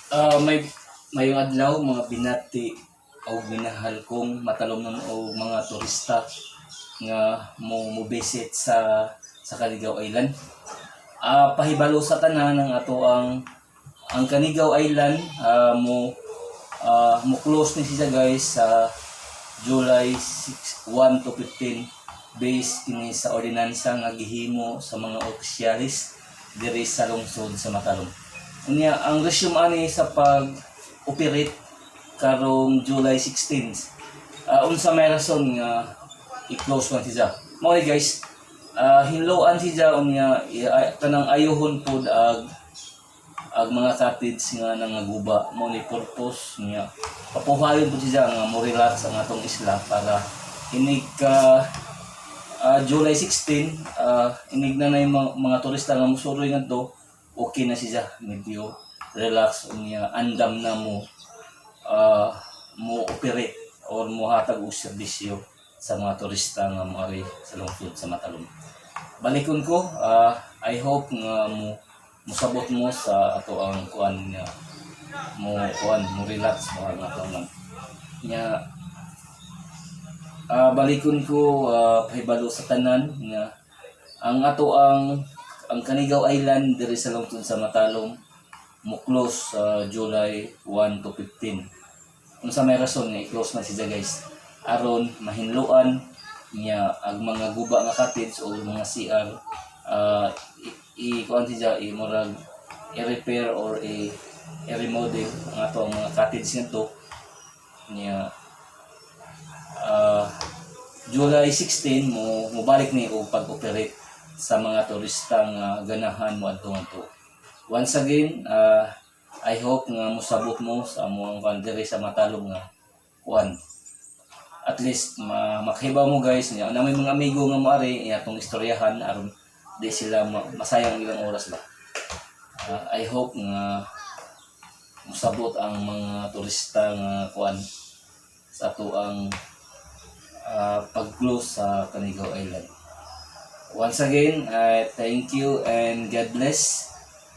Mayong adlaw mga binati o minahal kong matalom o mga turista nga mo visit sa Canigao Island. Pahibalo sa tanan ng ato ang Canigao Island mo close ni siya guys sa July 1 to 15 based kini sa ordinansa nga gihimo sa mga opisyalis diri sa lungsod sa Matalom. Unya ang resume ani sa pag-operate karong July 16. Unsa may rason nga i-close man siya. Mao guys, hinloan siya unya kanang ayohon pod ag mga cottage nga nangaguba. Mao ni purpose niya. Papuhayon pod siya nga mo relax ang atong isla para inig ka July 16 inig na yung mga turista nga musuroy ngadto, okay na siya, medyo relax unya andam na mo operate or mo hatag og serbisyo sa mga turista nga moari sa lungsod sa Matalom. Balikon ko, I hope nga musabot mo sa ato ang kuan nga mo relax mo ang ato nya balikon ko pahibalo sa tanan nga ang ato ang Canigao Island diri sa lungsod sa Matalom mo close July 1 to 15. Unsa may rason nga i-close na siya guys aron mahinluan niya ang mga guba nga cottage o mga CR i-kuan siya murag i-repair or i-remodel ang ato ang mga cottage nito niya July 16 mo balik ni og pag-operate sa mga turista nga ganahan mo adto. Once again, I hope nga musabot mo sa among country sa Matalom nga kuan. At least makahibaw mo guys niya na may mga amigo nga moari atong istoryahan aron di sila masayang ilang oras ba. I hope nga musabot ang mga turista nga kuan sa ato ang pag-close sa Canigao Island. Once again, thank you and God bless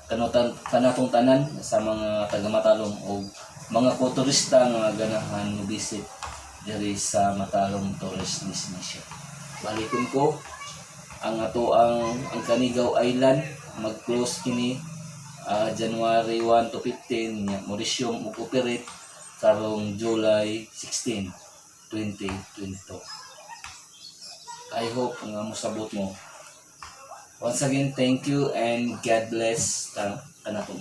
kanatong tanan sa mga taga-Matalom o mga turista nga ganahan mo visit diri sa Matalom Tourist Destination. Balikon ko ang Canigao Island mag-close kini January 1 to 15 nya mo resume og operate karong July 16, 2022. I hope nga musabot mo. Once again, thank you and God bless kanatong